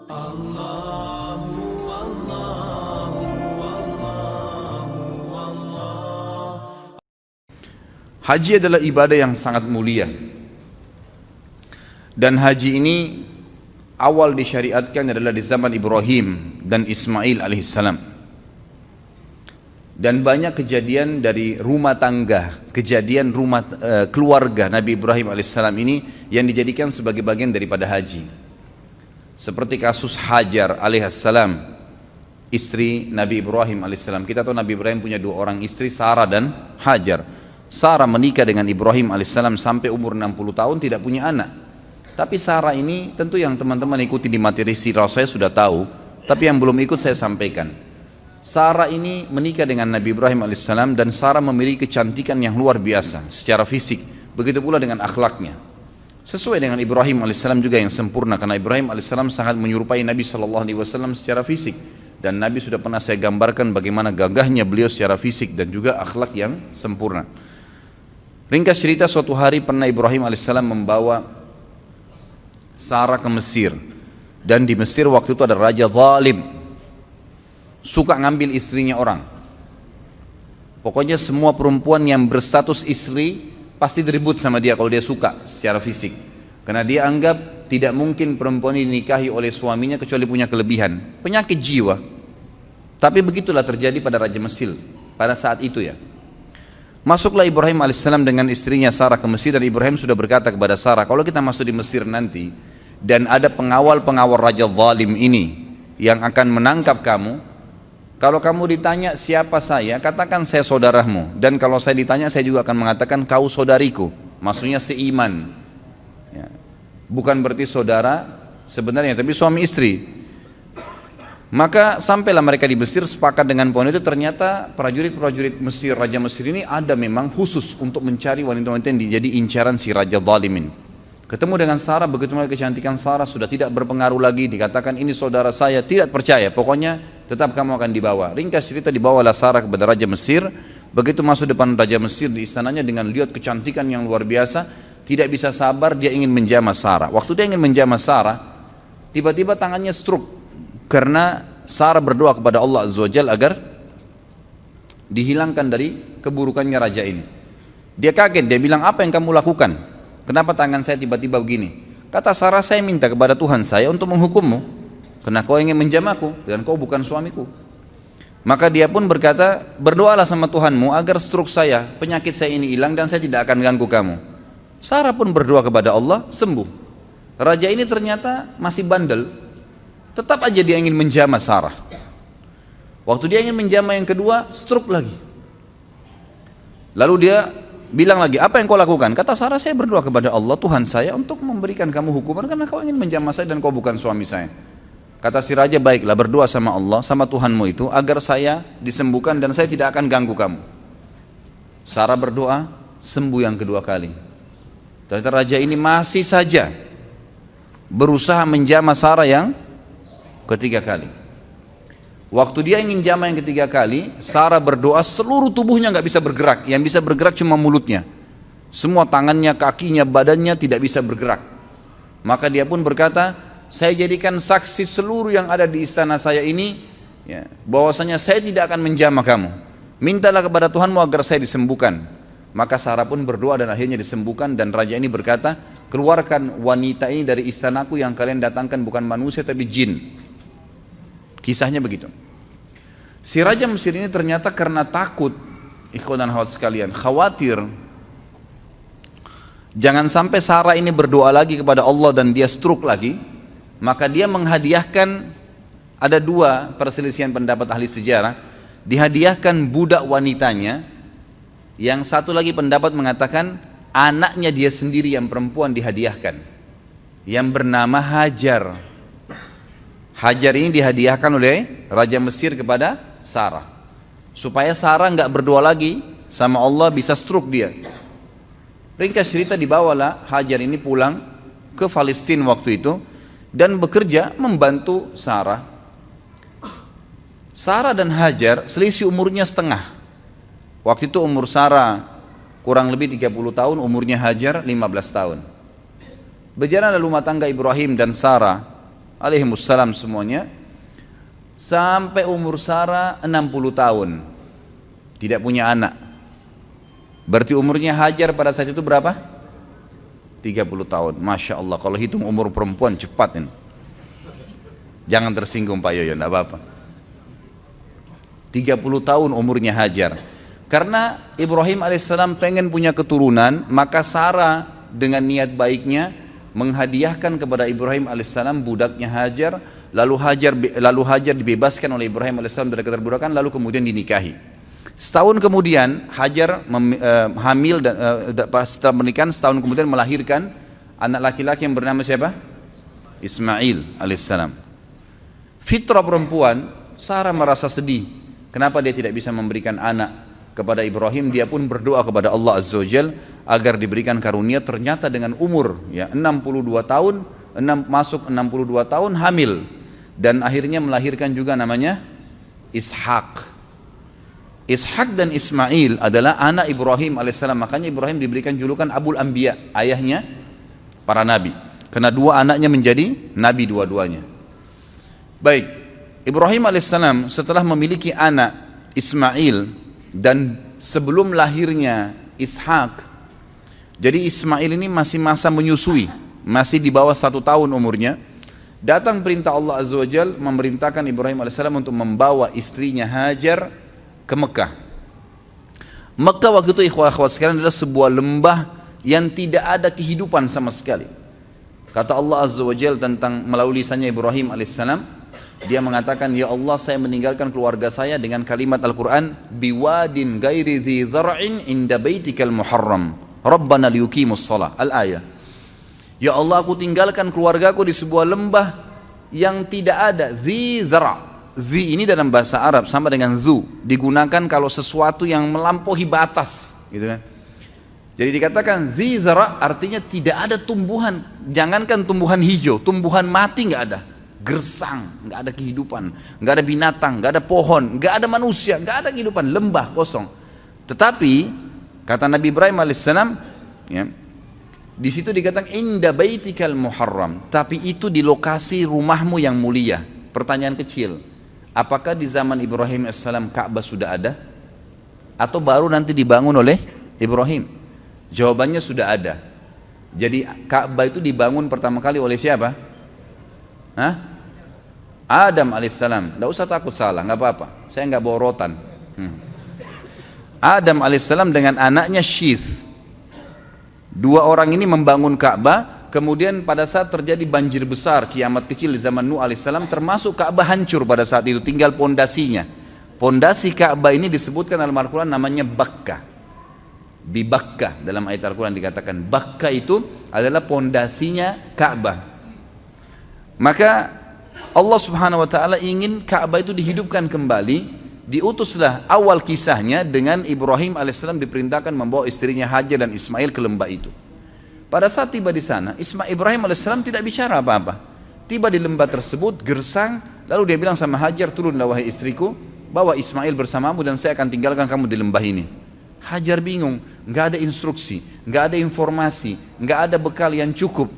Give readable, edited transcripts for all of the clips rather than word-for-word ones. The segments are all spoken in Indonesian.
Allahu Allahu Allahu Allah. Haji adalah ibadah yang sangat mulia. Dan haji ini awal disyariatkan adalah di zaman Ibrahim dan Ismail alaihissalam. Dan banyak kejadian dari rumah tangga, kejadian keluarga Nabi Ibrahim alaihissalam ini yang dijadikan sebagai bagian daripada haji. Seperti kasus Hajar alaihissalam, istri Nabi Ibrahim alaihissalam. Kita tahu Nabi Ibrahim punya dua orang istri, Sarah dan Hajar. Sarah menikah dengan Ibrahim alaihissalam sampai umur 60 tahun tidak punya anak. Tapi Sarah ini tentu yang teman-teman ikuti di materi sirah saya sudah tahu, tapi yang belum ikut saya sampaikan. Sarah ini menikah dengan Nabi Ibrahim alaihissalam dan Sarah memiliki kecantikan yang luar biasa secara fisik, begitu pula dengan akhlaknya. Sesuai dengan Ibrahim alaihissalam juga yang sempurna, karena Ibrahim alaihissalam sangat menyerupai Nabi SAW secara fisik. Dan Nabi sudah pernah saya gambarkan bagaimana gagahnya beliau secara fisik dan juga akhlak yang sempurna. Ringkas cerita, suatu hari pernah Ibrahim alaihissalam membawa Sarah ke Mesir. Dan di Mesir waktu itu ada raja zalim, suka ngambil istrinya orang. Pokoknya semua perempuan yang berstatus istri pasti diribut sama dia kalau dia suka secara fisik. Karena dia anggap tidak mungkin perempuan ini dinikahi oleh suaminya kecuali punya kelebihan, penyakit jiwa. Tapi begitulah terjadi pada Raja Mesir pada saat itu ya. Masuklah Ibrahim alaihissalam dengan istrinya Sarah ke Mesir, dan Ibrahim sudah berkata kepada Sarah, kalau kita masuk di Mesir nanti dan ada pengawal-pengawal raja zalim ini yang akan menangkap kamu, kalau kamu ditanya siapa saya, katakan saya saudaramu. Dan kalau saya ditanya, saya juga akan mengatakan kau saudariku. Maksudnya seiman ya. Bukan berarti saudara sebenarnya, tapi suami istri. Maka sampailah mereka di Mesir, sepakat dengan poin itu. Ternyata prajurit-prajurit Mesir, Raja Mesir ini ada memang khusus untuk mencari wanita-wanita yang jadi incaran si Raja Zalimin. Ketemu dengan Sarah, begitu melihat kecantikan Sarah sudah tidak berpengaruh lagi, dikatakan ini saudara saya, tidak percaya, pokoknya tetap kamu akan dibawa. Ringkas cerita, dibawalah Sarah kepada Raja Mesir. Begitu masuk depan Raja Mesir di istananya dengan lihat kecantikan yang luar biasa, tidak bisa sabar, dia ingin menjamah Sarah. Waktu dia ingin menjamah Sarah, tiba-tiba tangannya stroke, karena Sarah berdoa kepada Allah Azza wa Jalla agar dihilangkan dari keburukannya raja ini. Dia kaget, dia bilang, apa yang kamu lakukan? Kenapa tangan saya tiba-tiba begini? Kata Sarah, saya minta kepada Tuhan saya untuk menghukummu, karena kau ingin menjamahku dan kau bukan suamiku. Maka dia pun berkata, berdoalah sama Tuhanmu agar stroke saya, penyakit saya ini hilang dan saya tidak akan ganggu kamu. Sarah pun berdoa kepada Allah, sembuh. Raja ini ternyata masih bandel, tetap aja dia ingin menjamah Sarah. Waktu dia ingin menjamah yang kedua, stroke lagi. Lalu dia bilang lagi, apa yang kau lakukan? Kata Sarah, saya berdoa kepada Allah Tuhan saya untuk memberikan kamu hukuman karena kau ingin menjamah saya dan kau bukan suami saya. Kata si raja, baiklah, berdoa sama Allah, sama Tuhanmu itu agar saya disembuhkan dan saya tidak akan ganggu kamu. Sarah berdoa, sembuh yang kedua kali. Ternyata raja ini masih saja berusaha menjamah Sarah yang ketiga kali. Waktu dia ingin jamah yang ketiga kali, Sarah berdoa, seluruh tubuhnya nggak bisa bergerak, yang bisa bergerak cuma mulutnya. Semua tangannya, kakinya, badannya tidak bisa bergerak. Maka dia pun berkata, saya jadikan saksi seluruh yang ada di istana saya ini ya, bahwasanya saya tidak akan menjamah kamu. Mintalah kepada Tuhanmu agar saya disembuhkan. Maka Sarah pun berdoa dan akhirnya disembuhkan. Dan raja ini berkata, keluarkan wanita ini dari istanaku, yang kalian datangkan bukan manusia tapi jin. Kisahnya begitu. Si Raja Mesir ini ternyata karena takut, ikhwan dan akhwat sekalian, khawatir jangan sampai Sarah ini berdoa lagi kepada Allah dan dia stroke lagi, maka dia menghadiahkan, ada dua perselisihan pendapat ahli sejarah, dihadiahkan budak wanitanya, yang satu lagi pendapat mengatakan anaknya dia sendiri yang perempuan dihadiahkan, yang bernama Hajar. Hajar ini dihadiahkan oleh Raja Mesir kepada Sarah, supaya Sarah nggak berdoa lagi sama Allah, bisa stroke dia. Ringkas cerita, dibawalah Hajar ini pulang ke Palestina waktu itu dan bekerja membantu Sarah. Sarah dan Hajar selisih umurnya setengah. Waktu itu umur Sarah kurang lebih 30 tahun, umurnya Hajar 15 tahun. Berjalan dalam rumah tangga Ibrahim dan Sarah, alaihimussalam semuanya, sampai umur Sarah 60 tahun, tidak punya anak. Berarti umurnya Hajar pada saat itu berapa? 30 tahun. Masya Allah, kalau hitung umur perempuan cepat ini. Jangan tersinggung Pak Yoyo, enggak apa-apa. 30 tahun umurnya Hajar. Karena Ibrahim alaihissalam pengen punya keturunan, maka Sarah dengan niat baiknya menghadiahkan kepada Ibrahim alaihissalam budaknya Hajar, lalu Hajar dibebaskan oleh Ibrahim alaihissalam dari keterbudakan, lalu kemudian dinikahi. Setahun kemudian Hajar hamil dan setelah menikah, setahun kemudian melahirkan anak laki-laki yang bernama siapa? Ismail alaihissalam. Fitrah perempuan, Sarah merasa sedih. Kenapa dia tidak bisa memberikan anak kepada Ibrahim? Dia pun berdoa kepada Allah Azza wa Jal agar diberikan karunia. Ternyata dengan umur 62 tahun, masuk 62 tahun hamil, dan akhirnya melahirkan juga namanya Ishak. Ishak dan Ismail adalah anak Ibrahim alaihissalam. Makanya Ibrahim diberikan julukan Abul Anbiya, ayahnya para nabi, karena dua anaknya menjadi nabi dua-duanya. Baik, Ibrahim alaihissalam setelah memiliki anak Ismail dan sebelum lahirnya Ishak, jadi Ismail ini masih masa menyusui, masih di bawah 1 tahun umurnya, datang perintah Allah Azza wa Jal memerintahkan Ibrahim alaihissalam untuk membawa istrinya Hajar ke Mekah. Mekah waktu itu ikhwah-ikhwah sekalian adalah sebuah lembah yang tidak ada kehidupan sama sekali. Kata Allah Azza wa Jal tentang melalui lisannya Ibrahim alaihissalam, dia mengatakan, ya Allah, saya meninggalkan keluarga saya dengan kalimat Al-Quran, biwadin gairi dhi dhar'in inda baitikal muharram rabbana liyuqimus shalah, al-ayah. Ya Allah, aku tinggalkan keluargaku di sebuah lembah yang tidak ada dhi dhar'. Dhi ini dalam bahasa Arab sama dengan dhu, digunakan kalau sesuatu yang melampaui batas, gitu kan. Jadi dikatakan dhi dhar' artinya tidak ada tumbuhan, jangankan tumbuhan hijau, tumbuhan mati nggak ada. Gersang, nggak ada kehidupan, nggak ada binatang, nggak ada pohon, nggak ada manusia, nggak ada kehidupan, lembah kosong. Tetapi kata Nabi Ibrahim alaihissalam, ya, di situ dikatakan inda baitikal muharram, tapi itu di lokasi rumahmu yang mulia. Pertanyaan kecil, apakah di zaman Ibrahim alaihissalam Ka'bah sudah ada atau baru nanti dibangun oleh Ibrahim? Jawabannya sudah ada. Jadi Ka'bah itu dibangun pertama kali oleh siapa? Adam alaihissalam. Tidak usah takut salah, nggak apa-apa. Saya nggak bawa rotan. Adam alaihissalam dengan anaknya Syith. Dua orang ini membangun Ka'bah. Kemudian pada saat terjadi banjir besar, kiamat kecil di zaman Nuh alaihissalam, termasuk Ka'bah hancur pada saat itu. Tinggal pondasinya. Pondasi Ka'bah ini disebutkan dalam Al-Quran namanya Bakkah. Bibakkah dalam ayat Al-Quran dikatakan. Bakkah itu adalah pondasinya Ka'bah. Maka Allah subhanahu wa ta'ala ingin Ka'bah itu dihidupkan kembali. Diutuslah awal kisahnya dengan Ibrahim alaihissalam diperintahkan membawa istrinya Hajar dan Ismail ke lembah itu. Pada saat tiba di sana, Ibrahim alaihissalam tidak bicara apa-apa. Tiba di lembah tersebut, gersang, lalu dia bilang sama Hajar, turunlah wahai istriku, bawa Ismail bersamamu dan saya akan tinggalkan kamu di lembah ini. Hajar bingung, nggak ada instruksi, nggak ada informasi, nggak ada bekal yang cukup.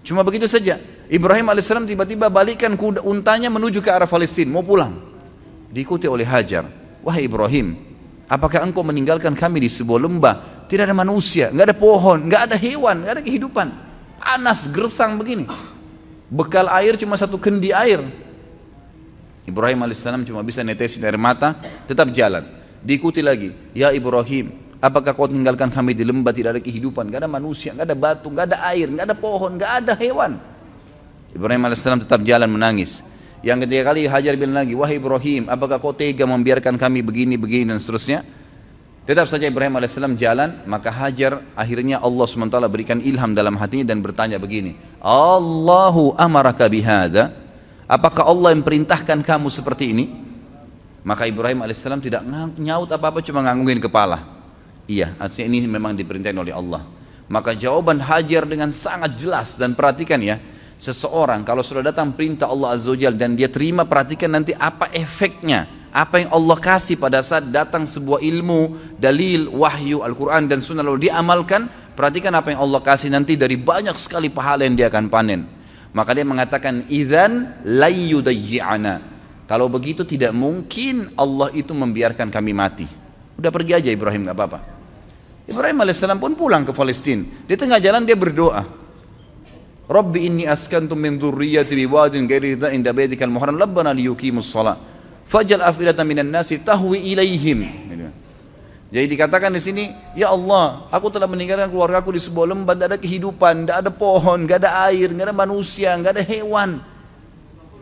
Cuma begitu saja. Ibrahim alaihissalam tiba-tiba balikkan kuda untanya menuju ke arah Palestina, mau pulang. Diikuti oleh Hajar. Wahai Ibrahim, apakah engkau meninggalkan kami di sebuah lembah? Tidak ada manusia, nggak ada pohon, nggak ada hewan, nggak ada kehidupan. Panas, gersang begini. Bekal air cuma satu kendi air. Ibrahim alaihissalam cuma bisa netesin air mata, tetap jalan. Diikuti lagi. Ya Ibrahim, apakah kau tinggalkan kami di lembah, tidak ada kehidupan, nggak ada manusia, nggak ada batu, nggak ada air, nggak ada pohon, nggak ada hewan. Ibrahim alaihissalam tetap jalan menangis. Yang ketiga kali Hajar bilang lagi, wahai Ibrahim, apakah kau tega membiarkan kami begini dan seterusnya. Tetap saja Ibrahim alaihissalam jalan. Maka Hajar akhirnya Allah SWT berikan ilham dalam hatinya dan bertanya begini, Allahu amaraka bihada, apakah Allah yang perintahkan kamu seperti ini? Maka Ibrahim alaihissalam tidak nyaut apa-apa, cuma nganggungin kepala. Iya, artinya ini memang diperintahkan oleh Allah. Maka jawaban Hajar dengan sangat jelas. Dan perhatikan ya, seseorang kalau sudah datang perintah Allah Azza wa Jalla dan dia terima, perhatikan nanti apa efeknya, apa yang Allah kasih pada saat datang sebuah ilmu, dalil, wahyu, Al-Quran dan Sunnah lalu dia amalkan. Perhatikan apa yang Allah kasih nanti dari banyak sekali pahala yang dia akan panen. Maka dia mengatakan, idzan la yudayyi'ana. Kalau begitu tidak mungkin Allah itu membiarkan kami mati. Udah pergi aja Ibrahim, nggak apa-apa. Ibrahim alaihissalam pun pulang ke Palestina. Di tengah jalan dia berdoa, Rabbi inni askantu min dzurriyyati biwadin ghairi dzin inda baitikal muharram rabbana liyuqimus shalah faj'al afidatan minan nasi tahwi ilaihim. Jadi dikatakan di sini, ya Allah, aku telah meninggalkan keluargaku di sebuah lembah, tidak ada kehidupan, tidak ada pohon, tidak ada air, tidak ada manusia, tidak ada hewan.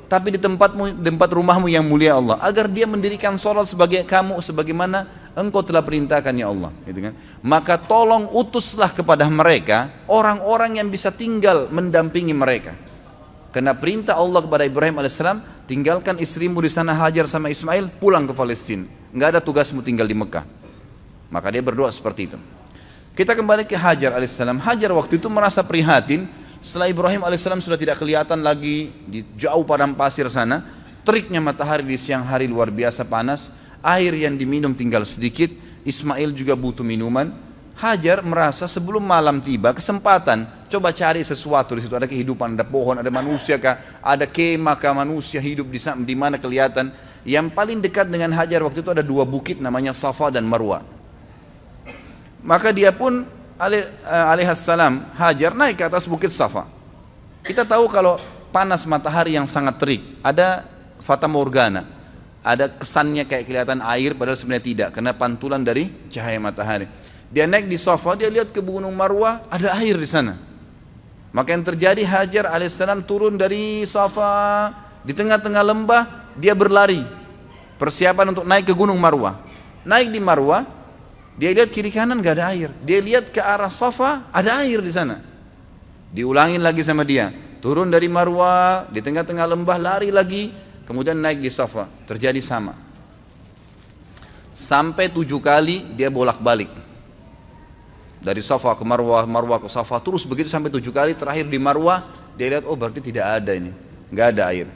Tapi di tempat rumahmu yang mulia Allah, agar dia mendirikan sholat sebagai kamu, sebagaimana engkau telah perintahkan ya Allah. Gitu kan? Maka tolong utuslah kepada mereka orang-orang yang bisa tinggal mendampingi mereka. Karena perintah Allah kepada Ibrahim alaihissalam, tinggalkan istrimu di sana Hajar sama Ismail, pulang ke Palestina. Nggak ada tugasmu tinggal di Mekah. Maka dia berdoa seperti itu. Kita kembali ke Hajar alaihissalam. Hajar waktu itu merasa prihatin setelah Ibrahim alaihissalam sudah tidak kelihatan lagi di jauh padang pasir sana. Teriknya matahari di siang hari luar biasa panas. Air yang diminum tinggal sedikit. Ismail juga butuh minuman. Hajar merasa sebelum malam tiba kesempatan coba cari sesuatu di situ. Ada kehidupan, ada pohon, ada manusia kah, ada kemah kah, manusia hidup di mana kelihatan. Yang paling dekat dengan Hajar waktu itu ada dua bukit namanya Safa dan Marwa. Maka dia pun alaihissalam Hajar naik ke atas bukit Safa. Kita tahu kalau panas matahari yang sangat terik, ada fata morgana, ada kesannya kayak kelihatan air, padahal sebenarnya tidak, karena pantulan dari cahaya matahari. Dia naik di Safa, dia lihat ke Gunung Marwah, ada air di sana. Maka yang terjadi, Hajar alaihissalam turun dari Safa, di tengah-tengah lembah dia berlari, persiapan untuk naik ke Gunung Marwah. Naik di Marwah, dia lihat kiri kanan gak ada air. Dia lihat ke arah Safa, ada air di sana. Diulangin lagi sama dia. Turun dari Marwah, di tengah-tengah lembah lari lagi, kemudian naik di Safa. Terjadi sama. Sampai 7 kali dia bolak-balik. Dari Safa ke Marwah, Marwah ke Safa, terus begitu sampai 7 kali. Terakhir di Marwah, dia lihat, oh berarti tidak ada ini, gak ada air.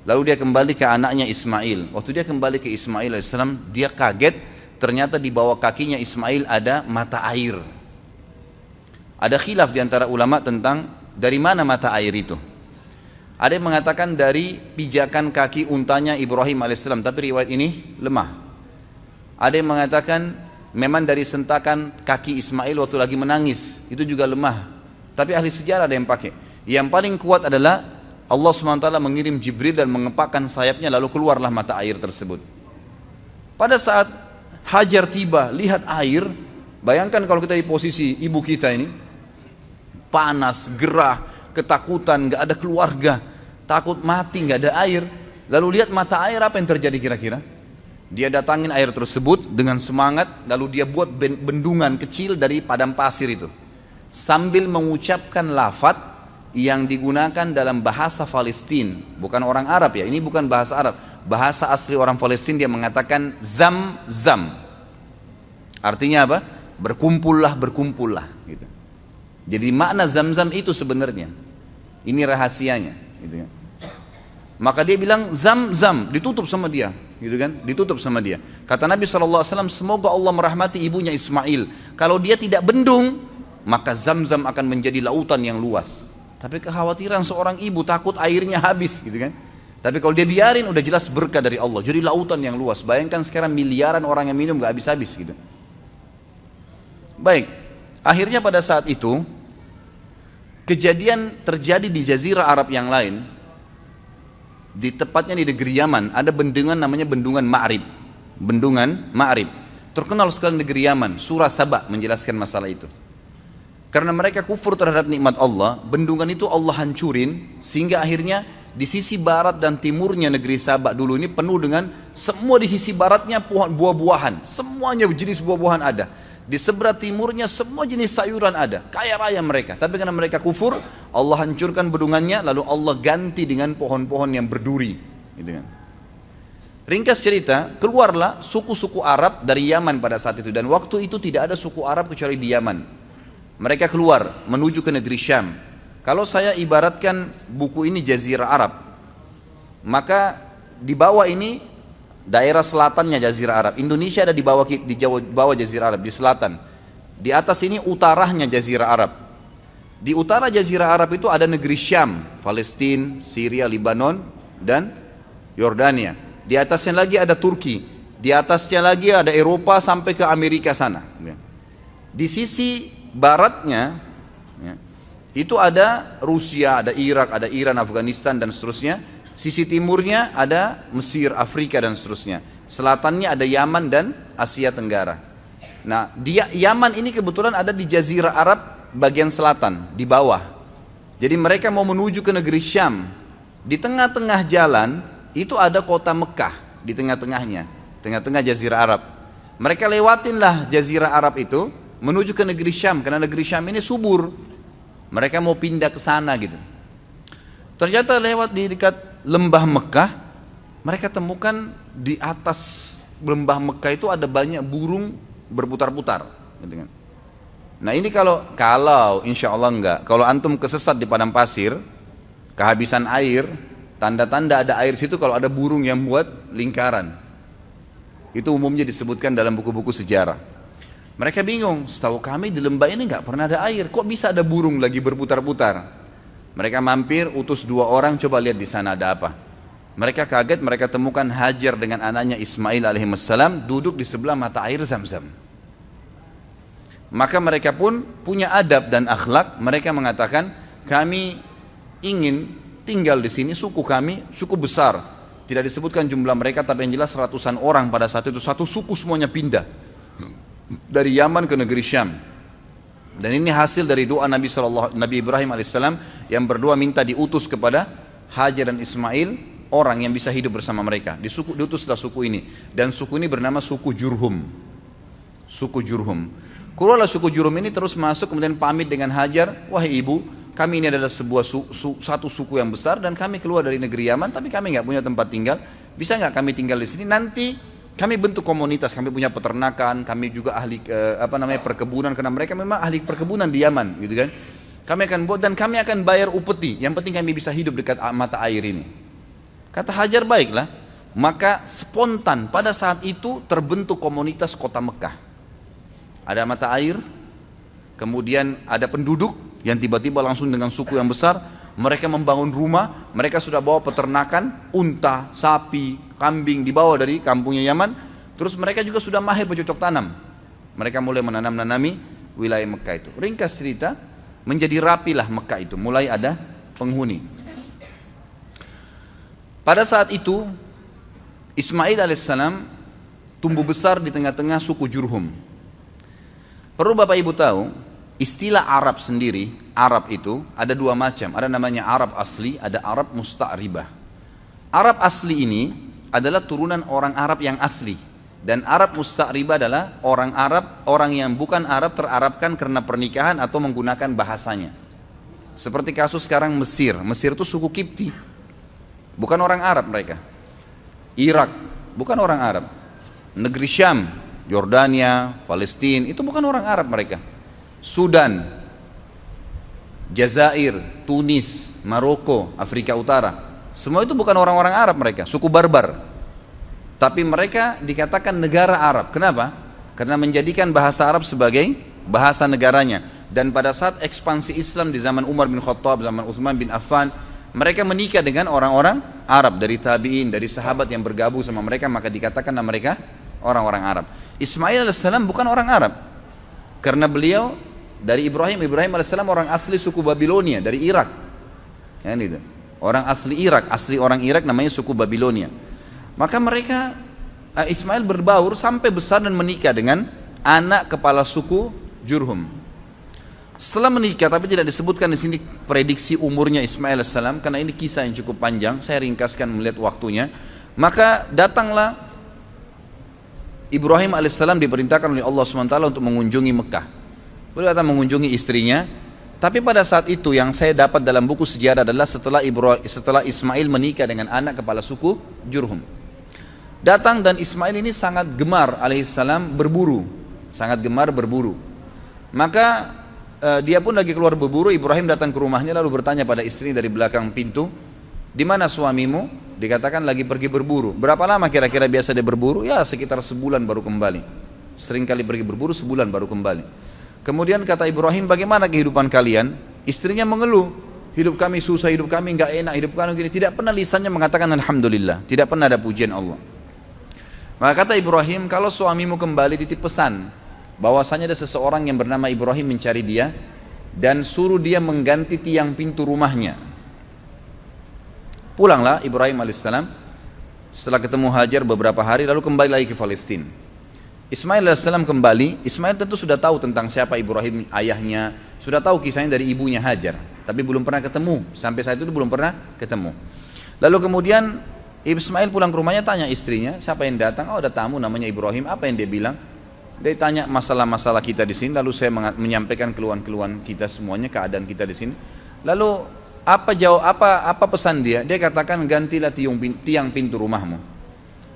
Lalu dia kembali ke anaknya Ismail. Waktu dia kembali ke Ismail alaihissalam, dia kaget. Ternyata di bawah kakinya Ismail ada mata air. Ada khilaf di antara ulama tentang dari mana mata air itu. Ada yang mengatakan dari pijakan kaki untanya Ibrahim alaihissalam, tapi riwayat ini lemah. Ada yang mengatakan memang dari sentakan kaki Ismail waktu lagi menangis, itu juga lemah. Tapi ahli sejarah ada yang pakai. Yang paling kuat adalah Allah SWT mengirim Jibril dan mengepakkan sayapnya, lalu keluarlah mata air tersebut. Pada saat Hajar tiba, lihat air, bayangkan kalau kita di posisi ibu kita ini, panas, gerah, ketakutan, gak ada keluarga, takut mati, gak ada air. Lalu lihat mata air, apa yang terjadi kira-kira? Dia datangin air tersebut dengan semangat, lalu dia buat bendungan kecil dari padang pasir itu, sambil mengucapkan lafaz yang digunakan dalam bahasa Palestina, bukan orang Arab ya, ini bukan bahasa Arab. Bahasa asli orang Palestina, dia mengatakan zam-zam. Artinya apa? Berkumpullah, berkumpullah gitu. Jadi makna zam-zam itu sebenarnya, ini rahasianya gitu kan. Maka dia bilang zam-zam, ditutup sama dia gitu kan, ditutup sama dia. Kata Nabi SAW, semoga Allah merahmati ibunya Ismail. Kalau dia tidak bendung, maka zam-zam akan menjadi lautan yang luas. Tapi kekhawatiran seorang ibu, takut airnya habis gitu kan. Tapi kalau dia biarin, udah jelas berkah dari Allah, jadi lautan yang luas. Bayangkan sekarang miliaran orang yang minum gak habis-habis gitu. Baik, akhirnya pada saat itu kejadian terjadi di jazirah Arab yang lain. Di tepatnya di negeri Yaman, ada bendungan namanya Bendungan Ma'rib. Bendungan Ma'rib terkenal sekali negeri Yaman. Surah Saba menjelaskan masalah itu. Karena mereka kufur terhadap nikmat Allah, bendungan itu Allah hancurin, sehingga akhirnya di sisi barat dan timurnya negeri Sabak dulu ini penuh dengan, semua di sisi baratnya pohon buah-buahan, semuanya jenis buah-buahan ada. Di sebelah timurnya semua jenis sayuran ada, kaya raya mereka. Tapi karena mereka kufur, Allah hancurkan bendungannya, lalu Allah ganti dengan pohon-pohon yang berduri gitu kan. Ringkas cerita, keluarlah suku-suku Arab dari Yaman pada saat itu, dan waktu itu tidak ada suku Arab kecuali di Yaman. Mereka keluar menuju ke negeri Syam. Kalau saya ibaratkan buku ini Jazirah Arab, maka di bawah ini daerah selatannya Jazirah Arab. Indonesia ada di bawah Jazirah Arab, di selatan. Di atas ini utaranya Jazirah Arab. Di utara Jazirah Arab itu ada negeri Syam, Palestina, Syria, Lebanon, dan Yordania. Di atasnya lagi ada Turki. Di atasnya lagi ada Eropa sampai ke Amerika sana. Di sisi baratnya itu ada Rusia, ada Irak, ada Iran, Afghanistan, dan seterusnya. Sisi timurnya ada Mesir, Afrika, dan seterusnya. Selatannya ada Yaman dan Asia Tenggara. Nah, Yaman ini kebetulan ada di Jazirah Arab bagian selatan, di bawah. Jadi mereka mau menuju ke negeri Syam. Di tengah-tengah jalan itu ada kota Mekah di tengah-tengahnya, tengah-tengah Jazirah Arab. Mereka lewatinlah Jazirah Arab itu menuju ke negeri Syam, karena negeri Syam ini subur. Mereka mau pindah ke sana gitu. Ternyata lewat di dekat lembah Mekah, mereka temukan di atas lembah Mekah itu ada banyak burung berputar-putar, gitu kan. Nah ini kalau insya Allah enggak, kalau antum kesesat di padang pasir, kehabisan air, tanda-tanda ada air situ kalau ada burung yang buat lingkaran. Itu umumnya disebutkan dalam buku-buku sejarah. Mereka bingung, setahu kami di lembah ini enggak pernah ada air, kok bisa ada burung lagi berputar-putar. Mereka mampir, utus 2 orang, coba lihat di sana ada apa. Mereka kaget, mereka temukan Hajar dengan anaknya Ismail alaihissalam duduk di sebelah mata air Zam-Zam. Maka mereka pun punya adab dan akhlak. Mereka mengatakan, kami ingin tinggal di sini, suku kami suku besar. Tidak disebutkan jumlah mereka, tapi yang jelas ratusan orang pada saat itu. Satu suku semuanya pindah dari Yaman ke negeri Syam. Dan ini hasil dari doa Nabi Ibrahim alaihissalam yang berdua minta diutus kepada Hajar dan Ismail orang yang bisa hidup bersama mereka. Diutuslah suku ini, dan suku ini bernama suku Jurhum. Suku Jurhum. Keluarlah suku Jurhum ini terus masuk, kemudian pamit dengan Hajar, wahai ibu, kami ini adalah satu suku yang besar dan kami keluar dari negeri Yaman, tapi kami nggak punya tempat tinggal. Bisa nggak kami tinggal di sini? Nanti kami bentuk komunitas, kami punya peternakan, kami juga ahli perkebunan, karena mereka memang ahli perkebunan di Yaman, gitu kan. Kami akan buat dan kami akan bayar upeti. Yang penting kami bisa hidup dekat mata air ini. Kata Hajar, baiklah. Maka spontan pada saat itu terbentuk komunitas kota Mekah. Ada mata air, kemudian ada penduduk yang tiba-tiba langsung dengan suku yang besar. Mereka membangun rumah, mereka sudah bawa peternakan, unta, sapi, kambing dibawa dari kampungnya Yaman. Terus mereka juga sudah mahir bercocok tanam. Mereka mulai menanami wilayah Mekah itu. Ringkas cerita, menjadi rapilah Mekah itu, mulai ada penghuni. Pada saat itu Ismail alaihissalam tumbuh besar di tengah-tengah suku Jurhum. Perlu Bapak Ibu tahu, istilah Arab sendiri, Arab itu ada 2 macam. Ada namanya Arab asli, ada Arab musta'ribah. Arab asli ini adalah turunan orang Arab yang asli. Dan Arab musta'ribah adalah orang Arab, orang yang bukan Arab terarabkan karena pernikahan atau menggunakan bahasanya. Seperti kasus sekarang Mesir. Mesir itu suku Kipti. Bukan orang Arab mereka. Irak, bukan orang Arab. Negeri Syam, Yordania, Palestina, itu bukan orang Arab mereka. Sudan, Jazair, Tunis, Maroko, Afrika Utara, semua itu bukan orang-orang Arab mereka, suku barbar. Tapi mereka dikatakan negara Arab. Kenapa? Karena menjadikan bahasa Arab sebagai bahasa negaranya. Dan pada saat ekspansi Islam di zaman Umar bin Khattab, zaman Uthman bin Affan, mereka menikah dengan orang-orang Arab, dari tabi'in, dari sahabat yang bergabung sama mereka, maka dikatakanlah mereka orang-orang Arab. Ismail alaihissalam bukan orang Arab, karena beliau dari Ibrahim alaihissalam orang asli suku Babilonia, dari Irak. Ya, gitu. Orang asli Irak, asli orang Irak namanya suku Babilonia. Maka mereka, Ismail berbaur sampai besar dan menikah dengan anak kepala suku Jurhum. Setelah menikah, tapi tidak disebutkan di sini prediksi umurnya Ismail alaihissalam, karena ini kisah yang cukup panjang, saya ringkaskan melihat waktunya. Maka datanglah Ibrahim alaihissalam, diperintahkan oleh Allah SWT untuk mengunjungi Mekah. Beliau datang mengunjungi istrinya. Tapi pada saat itu yang saya dapat dalam buku sejarah adalah setelah Ismail menikah dengan anak kepala suku Jurhum. Datang, dan Ismail ini sangat gemar alaihissalam berburu, sangat gemar berburu. Maka dia pun lagi keluar berburu. Ibrahim datang ke rumahnya lalu bertanya pada istrinya dari belakang pintu, di mana suamimu? Dikatakan lagi pergi berburu. Berapa lama kira-kira biasa dia berburu? Ya sekitar sebulan baru kembali. Sering kali pergi berburu, sebulan baru kembali. Kemudian kata Ibrahim, bagaimana kehidupan kalian? Istrinya mengeluh, hidup kami susah, hidup kami nggak enak, hidup kami gini. Tidak pernah lisannya mengatakan alhamdulillah, tidak pernah ada pujian Allah. Maka kata Ibrahim, kalau suamimu kembali titip pesan bahwasanya ada seseorang yang bernama Ibrahim mencari dia dan suruh dia mengganti tiang pintu rumahnya. Pulanglah Ibrahim alaihissalam setelah ketemu Hajar beberapa hari, lalu kembali lagi ke Palestina. Ismail alaihissalam kembali. Ismail tentu sudah tahu tentang siapa Ibrahim ayahnya, sudah tahu kisahnya dari ibunya Hajar, tapi belum pernah ketemu. Sampai saat itu belum pernah ketemu. Lalu kemudian Ismail pulang ke rumahnya, tanya istrinya, siapa yang datang? Oh, ada tamu namanya Ibrahim. Apa yang dia bilang? Dia tanya masalah-masalah kita di sini, lalu saya menyampaikan keluhan-keluhan kita semuanya, keadaan kita di sini. Lalu apa pesan dia? Dia katakan, gantilah tiang pintu rumahmu.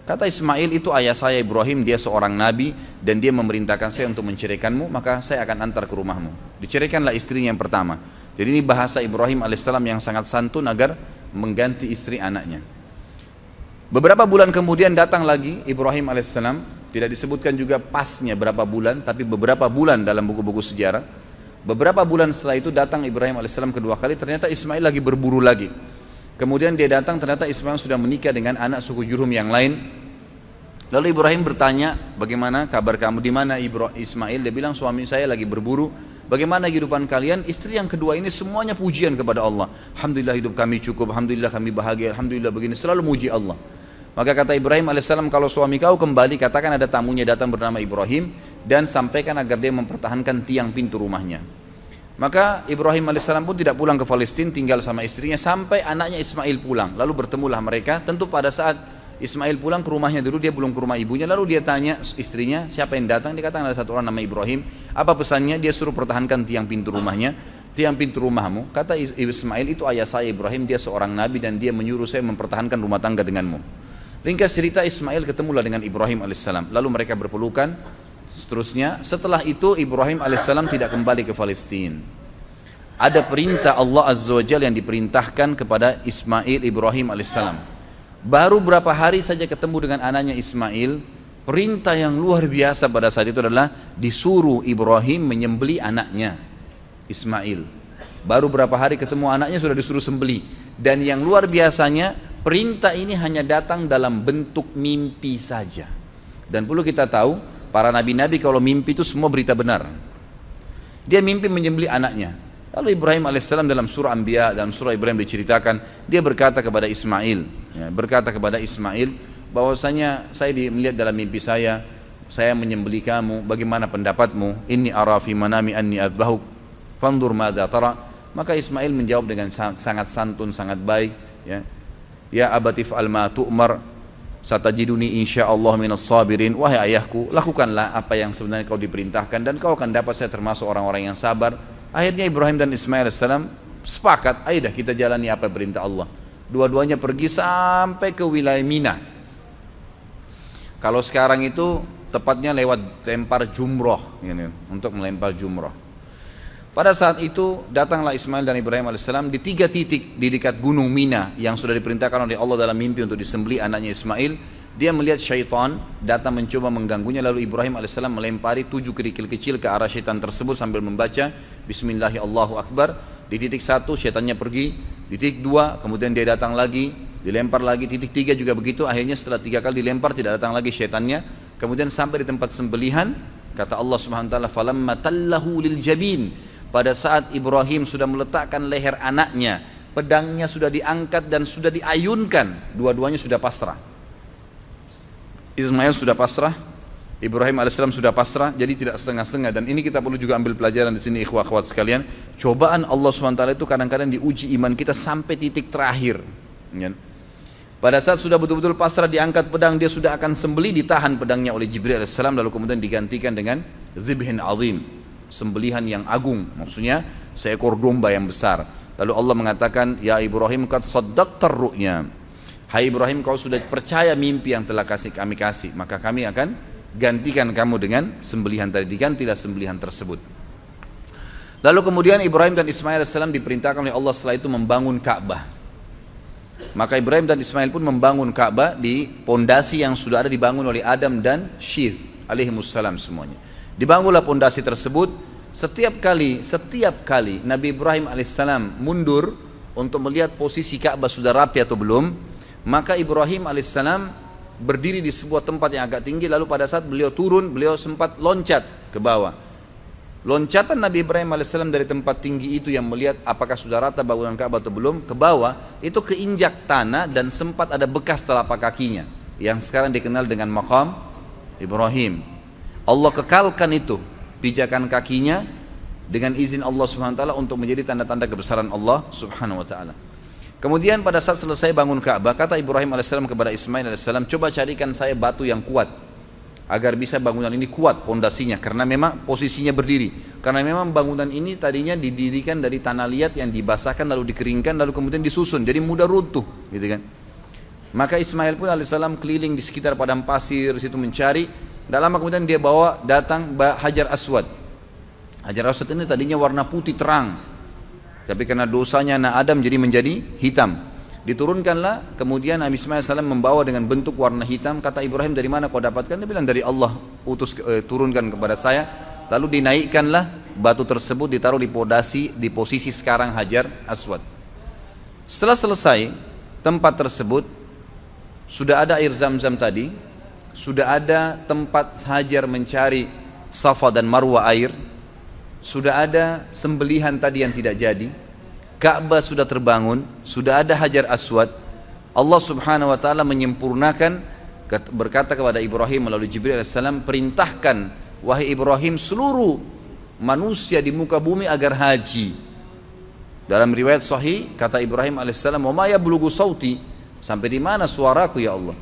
Kata Ismail, itu ayah saya Ibrahim, dia seorang nabi dan dia memerintahkan saya untuk menceraikanmu, maka saya akan antar ke rumahmu. Diceraikanlah istrinya yang pertama. Jadi ini bahasa Ibrahim alaihissalam yang sangat santun agar mengganti istri anaknya. Beberapa bulan kemudian datang lagi Ibrahim alaihissalam, tidak disebutkan juga pasnya berapa bulan, tapi beberapa bulan dalam buku-buku sejarah. Beberapa bulan setelah itu datang Ibrahim alaihissalam kedua kali, ternyata Ismail lagi berburu lagi. Kemudian dia datang, ternyata Ismail sudah menikah dengan anak suku Jurhum yang lain. Lalu Ibrahim bertanya, bagaimana kabar kamu, di mana Ismail? Dia bilang, suami saya lagi berburu. Bagaimana kehidupan kalian? Istri yang kedua ini semuanya pujian kepada Allah. Alhamdulillah hidup kami cukup, alhamdulillah kami bahagia, alhamdulillah begini, selalu muji Allah. Maka kata Ibrahim alaihissalam, kalau suami kau kembali, katakan ada tamunya datang bernama Ibrahim dan sampaikan agar dia mempertahankan tiang pintu rumahnya. Maka Ibrahim alaihissalam pun tidak pulang ke Palestina, tinggal sama istrinya sampai anaknya Ismail pulang. Lalu bertemulah mereka. Tentu pada saat Ismail pulang ke rumahnya dulu, dia belum ke rumah ibunya. Lalu dia tanya istrinya, siapa yang datang? Dia katakan ada satu orang nama Ibrahim. Apa pesannya? Dia suruh pertahankan tiang pintu rumahnya. Tiang pintu rumahmu. Kata Ismail, itu ayah saya Ibrahim, dia seorang nabi dan dia menyuruh saya mempertahankan rumah tangga denganmu. Ringkas cerita, Ismail ketemulah dengan Ibrahim alaihissalam. Lalu mereka berpelukan. Seterusnya, setelah itu Ibrahim alaihissalam tidak kembali ke Palestina. Ada perintah Allah azza wa jalla yang diperintahkan kepada Ismail Ibrahim alaihissalam. Baru berapa hari saja ketemu dengan anaknya Ismail, perintah yang luar biasa pada saat itu adalah disuruh Ibrahim menyembelih anaknya Ismail. Baru berapa hari ketemu anaknya sudah disuruh sembelih. Dan yang luar biasanya, perintah ini hanya datang dalam bentuk mimpi saja. Dan perlu kita tahu, para nabi-nabi kalau mimpi itu semua berita benar. Dia mimpi menyembelih anaknya. Lalu Ibrahim alaihissalam dalam surah Anbiya, dalam surah Ibrahim diceritakan, dia berkata kepada Ismail, bahwasanya saya melihat dalam mimpi saya menyembelih kamu, bagaimana pendapatmu? Inni ara fi manami anni adbahuk, fandur madza tara. Maka Ismail menjawab dengan sangat santun, sangat baik, ya abatif al ma tu'mar satajiduni insyaallah minas sabirin. Wahai ayahku, lakukanlah apa yang sebenarnya kau diperintahkan dan kau akan dapat saya termasuk orang-orang yang sabar. Akhirnya Ibrahim dan Ismail AS sepakat, ayo dah kita jalani apa perintah Allah. Dua-duanya pergi sampai ke wilayah Mina. Kalau sekarang itu tepatnya lewat lempar jumroh, untuk melempar jumroh. Pada saat itu datanglah Ismail dan Ibrahim AS di 3 titik di dekat gunung Mina yang sudah diperintahkan oleh Allah dalam mimpi untuk disembelih anaknya Ismail. Dia melihat syaitan datang mencoba mengganggunya, lalu Ibrahim AS melempari 7 kerikil kecil ke arah syaitan tersebut sambil membaca Bismillahirrahmanirrahim, Allahu Akbar. Di titik 1 syaitannya pergi, di titik 2 kemudian dia datang lagi, dilempar lagi, titik 3 juga begitu. Akhirnya setelah 3 kali dilempar tidak datang lagi syaitannya. Kemudian sampai di tempat sembelihan, kata Allah Subhanahu wa taala, falamma tallahu lil jabin. Pada saat Ibrahim sudah meletakkan leher anaknya, pedangnya sudah diangkat dan sudah diayunkan, dua-duanya sudah pasrah. Ismail sudah pasrah, Ibrahim alaihissalam sudah pasrah, jadi tidak setengah-setengah. Dan ini kita perlu juga ambil pelajaran di sini, ikhwah-akhwat sekalian. Cobaan Allah SWT itu kadang-kadang diuji iman kita sampai titik terakhir. Pada saat sudah betul-betul pasrah, diangkat pedang, dia sudah akan sembelih, ditahan pedangnya oleh Jibril alaihissalam, lalu kemudian digantikan dengan zibhin azim, sembelihan yang agung, maksudnya seekor domba yang besar. Lalu Allah mengatakan, ya Ibrahim qad saddaqtar ru'ya. Hai Ibrahim, kau sudah percaya mimpi yang telah kami kasih, maka kami akan gantikan kamu dengan sembelihan tadi. Digantilah sembelihan tersebut. Lalu kemudian Ibrahim dan Ismail AS diperintahkan oleh Allah setelah itu membangun Ka'bah. Maka Ibrahim dan Ismail pun membangun Ka'bah di pondasi yang sudah ada dibangun oleh Adam dan Syith alaihimussalam semuanya. Dibangunlah pondasi tersebut. Setiap kali Nabi Ibrahim alaihissalam mundur untuk melihat posisi Ka'bah sudah rapi atau belum, maka Ibrahim alaihissalam berdiri di sebuah tempat yang agak tinggi, lalu pada saat beliau turun, beliau sempat loncat ke bawah. Loncatan Nabi Ibrahim alaihissalam dari tempat tinggi itu yang melihat apakah sudah rata bangunan Ka'bah atau belum, ke bawah itu keinjak tanah dan sempat ada bekas telapak kakinya yang sekarang dikenal dengan maqam Ibrahim. Allah kekalkan itu pijakan kakinya dengan izin Allah Subhanahu wa taala untuk menjadi tanda-tanda kebesaran Allah Subhanahu wa taala. Kemudian pada saat selesai bangun Ka'bah, kata Ibrahim alaihissalam kepada Ismail alaihissalam, coba carikan saya batu yang kuat agar bisa bangunan ini kuat pondasinya, karena memang posisinya berdiri. Karena memang bangunan ini tadinya didirikan dari tanah liat yang dibasahkan lalu dikeringkan lalu kemudian disusun, jadi mudah runtuh, gitu kan. Maka Ismail pun alaihissalam keliling di sekitar padang pasir situ mencari. Tak lama kemudian dia datang Hajar Aswad. Hajar Aswad ini tadinya warna putih terang, tapi karena dosanya anak Adam jadi menjadi hitam. Diturunkanlah, kemudian Nabi Ismail AS membawa dengan bentuk warna hitam. Kata Ibrahim, dari mana kau dapatkan? Dia bilang, dari Allah turunkan kepada saya. Lalu dinaikkanlah batu tersebut, ditaruh di posisi sekarang Hajar Aswad. Setelah selesai tempat tersebut, sudah ada air Zam-Zam tadi, sudah ada tempat Hajar mencari Safa dan Marwa air, sudah ada sembelihan tadi yang tidak jadi, Ka'bah sudah terbangun, sudah ada Hajar Aswad. Allah Subhanahu wa taala menyempurnakan, berkata kepada Ibrahim melalui Jibril alaihissalam, perintahkan wahai Ibrahim seluruh manusia di muka bumi agar haji. Dalam riwayat sahih kata Ibrahim alaihissalam, "Wa ma yablughu sauti?" Sampai di mana suaraku ya Allah?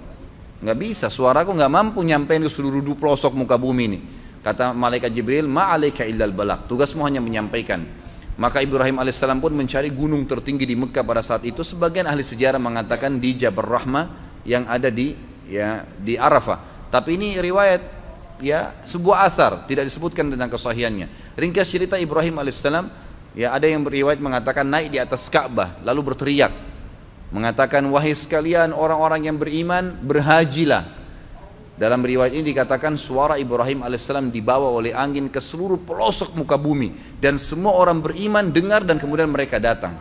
Nggak bisa, suaraku nggak mampu nyampein ke seluruh pelosok muka bumi ini. Kata malaikat Jibril, ma'alaika illal balagh, tugasmu hanya menyampaikan. Maka Ibrahim alaihissalam pun mencari gunung tertinggi di Mekah pada saat itu. Sebagian ahli sejarah mengatakan di Jabal Rahmah yang ada di Arafah. Tapi ini riwayat, sebuah asar, tidak disebutkan tentang kesahihannya. Ringkas cerita, Ibrahim alaihissalam, ada yang beriwayat mengatakan naik di atas Ka'bah lalu berteriak, mengatakan, wahai sekalian orang-orang yang beriman, berhajilah. Dalam riwayat ini dikatakan suara Ibrahim alaihissalam dibawa oleh angin ke seluruh pelosok muka bumi, dan semua orang beriman dengar dan kemudian mereka datang.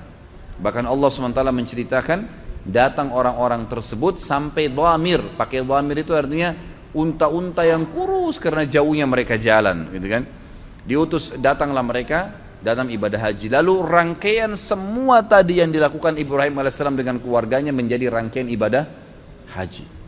Bahkan Allah SWT menceritakan datang orang-orang tersebut sampai dhamir. Pakai dhamir itu artinya unta-unta yang kurus karena jauhnya mereka jalan, gitu kan. Diutus, datanglah mereka dalam ibadah haji. Lalu rangkaian semua tadi yang dilakukan Ibrahim alaihissalam dengan keluarganya menjadi rangkaian ibadah haji.